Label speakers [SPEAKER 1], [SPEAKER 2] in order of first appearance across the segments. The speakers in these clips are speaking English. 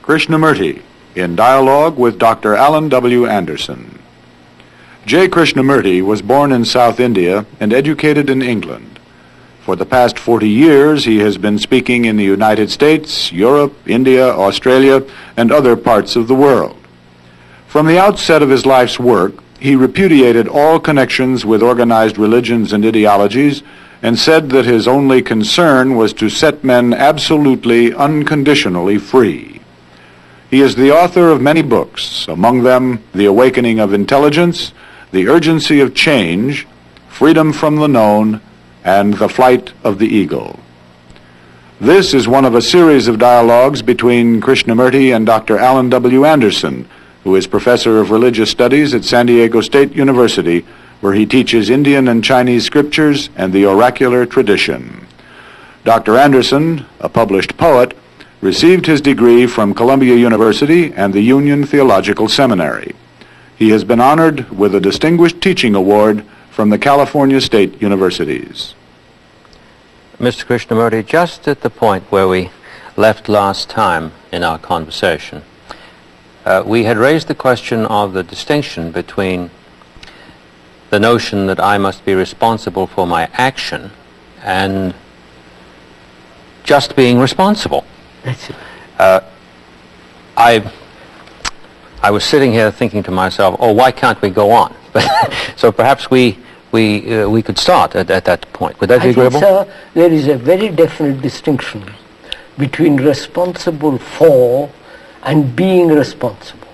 [SPEAKER 1] Krishnamurti, in dialogue with Dr. Allan W. Anderson. J. Krishnamurti was born in South India and educated in England. For the past 40 years, he has been speaking in the United States, Europe, India, Australia, and other parts of the world. From the outset of his life's work, he repudiated all connections with organized religions and ideologies and said that his only concern was to set men absolutely, unconditionally free. He is the author of many books, among them The Awakening of Intelligence, The Urgency of Change, Freedom from the Known, and The Flight of the Eagle. This is one of a series of dialogues between Krishnamurti and Dr. Allan W. Anderson, who is professor of religious studies at San Diego State University, where he teaches Indian and Chinese scriptures and the oracular tradition. Dr. Anderson, a published poet, received his degree from Columbia University and the Union Theological Seminary. He has been honored with a Distinguished Teaching Award from the California State Universities.
[SPEAKER 2] Mr. Krishnamurti, just at the point where we left last time in our conversation, we had raised the question of the distinction between the notion that I must be responsible for my action and just being responsible.
[SPEAKER 3] That's it.
[SPEAKER 2] I was sitting here thinking to myself, oh, why can't we go on? So perhaps we could start at that point. Would that be agreeable?
[SPEAKER 3] Sir, there is a very definite distinction between responsible for and being responsible.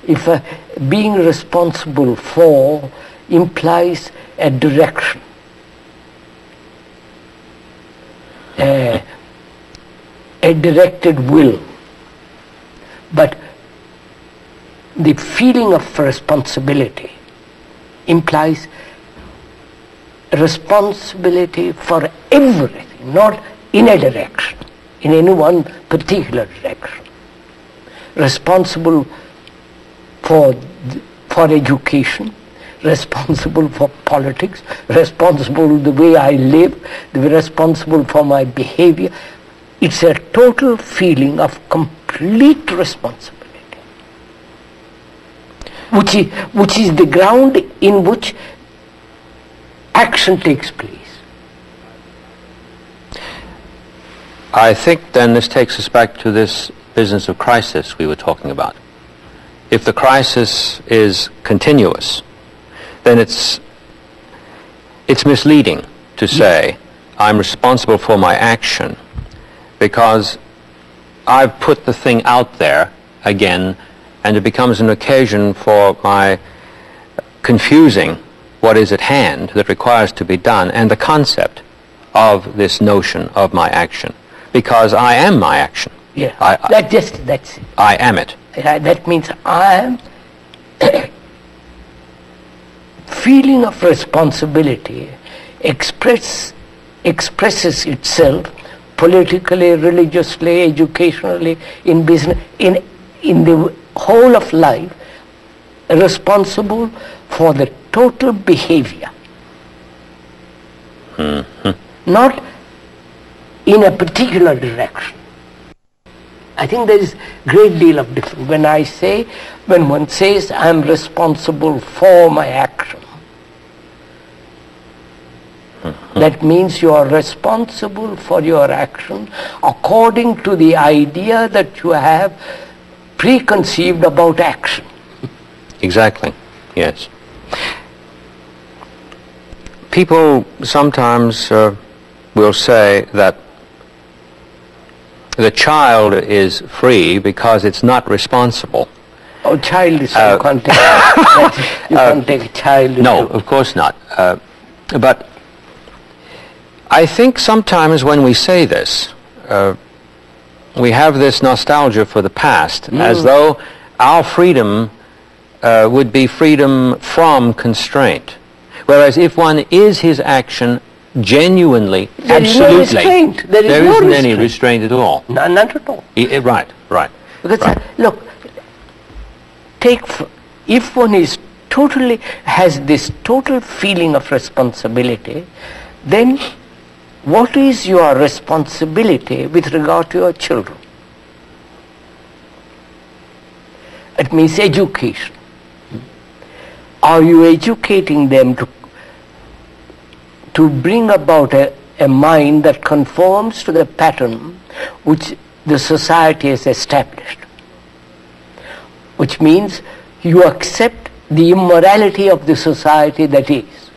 [SPEAKER 3] If being responsible for implies a direction, a directed will, but the feeling of responsibility implies responsibility for everything, not in a direction, in any one particular direction. Responsible for education, responsible for politics, responsible the way I live, responsible for my behavior. It's a total feeling of complete responsibility, which is the ground in which action takes place.
[SPEAKER 2] I think then this takes us back to this business of crisis we were talking about. If the crisis is continuous, then it's misleading to say I'm responsible for my action because I've put the thing out there again, and it becomes an occasion for my confusing what is at hand that requires to be done and the concept of this notion of my action, because I am my action.
[SPEAKER 3] Yeah, that's it.
[SPEAKER 2] I am it.
[SPEAKER 3] That means I am feeling of responsibility expresses itself politically, religiously, educationally, in business, in the whole of life, responsible for the total behavior. Not in a particular direction. I think there is a great deal of difference. When one says I am responsible for my action, that means you are responsible for your action according to the idea that you have preconceived about action.
[SPEAKER 2] Exactly, yes. People sometimes will say that the child is free because it's not responsible.
[SPEAKER 3] Oh, child is you can't take, you can't take a child.
[SPEAKER 2] No, of course not. But I think sometimes when we say this, we have this nostalgia for the past, as though our freedom would be freedom from constraint. Whereas if one is his action genuinely, absolutely, there isn't any restraint at all.
[SPEAKER 3] None at all.
[SPEAKER 2] Right.
[SPEAKER 3] Because look, if one is has this total feeling of responsibility, then what is your responsibility with regard to your children? It means education. Are you educating them to bring about a mind that conforms to the pattern which the society has established? Which means you accept the immorality of the society that is.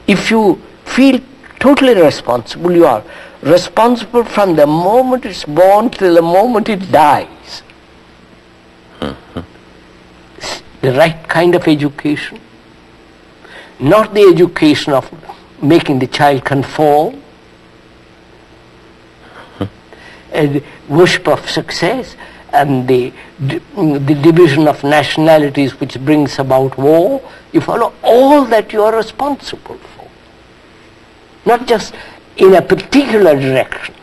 [SPEAKER 3] If you feel totally responsible, you are responsible from the moment it's born till the moment it dies. The right kind of education, not the education of making the child conform, and worship of success, and the division of nationalities which brings about war. You follow all that you are responsible for, not just in a particular direction.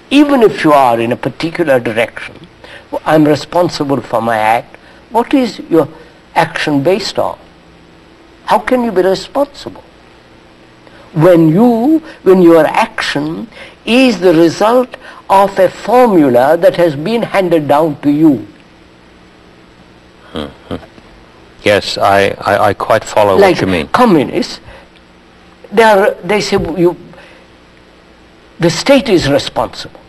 [SPEAKER 3] Even if you are in a particular direction, I'm responsible for my act. What is your action based on? How can you be responsible when your action is the result of a formula that has been handed down to you?
[SPEAKER 2] Yes, I quite follow what you mean.
[SPEAKER 3] Like communists, they say the state is responsible.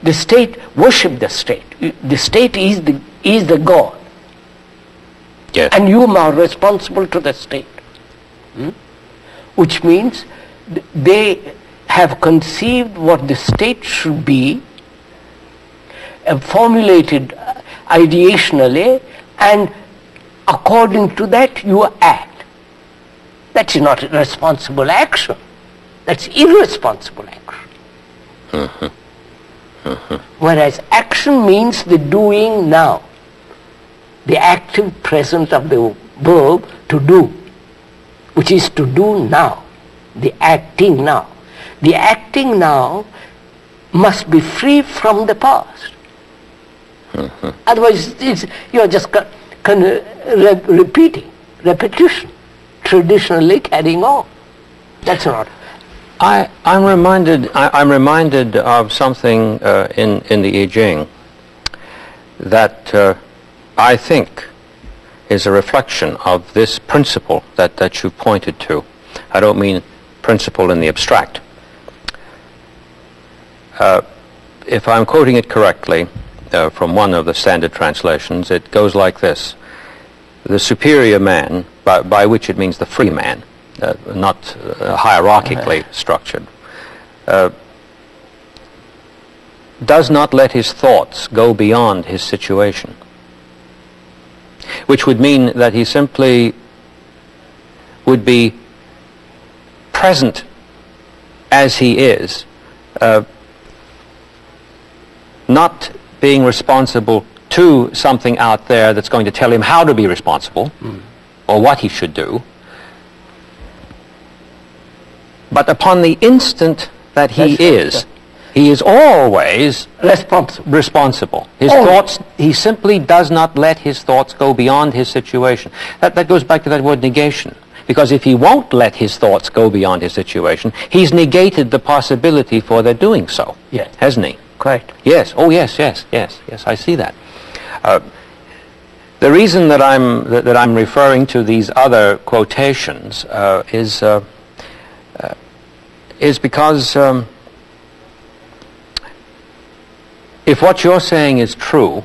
[SPEAKER 3] The state, worship the state. The state is the God.
[SPEAKER 2] Yes.
[SPEAKER 3] And you are responsible to the state. Which means they have conceived what the state should be, formulated ideationally, and according to that you act. That is not responsible action. That's irresponsible action. Whereas action means the doing now, the active present of the verb to do, which is to do now, the acting now. The acting now must be free from the past. Otherwise, you're just repeating, repetition, traditionally carrying on. That's not.
[SPEAKER 2] I'm reminded of something in the I Ching that I think is a reflection of this principle that you pointed to. I don't mean principle in the abstract. If I'm quoting it correctly from one of the standard translations, it goes like this: the superior man, by which it means the free man, not hierarchically structured, does not let his thoughts go beyond his situation, which would mean that he simply would be present as he is, not being responsible to something out there that's going to tell him how to be responsible or what he should do. But upon the instant that he is always responsible. His thoughts, he simply does not let his thoughts go beyond his situation. That goes back to that word negation. Because if he won't let his thoughts go beyond his situation, he's negated the possibility for their doing so.
[SPEAKER 3] Yes.
[SPEAKER 2] Hasn't he?
[SPEAKER 3] Correct.
[SPEAKER 2] Yes. Oh, yes, I see that. The reason that I'm referring to these other quotations is because if what you're saying is true,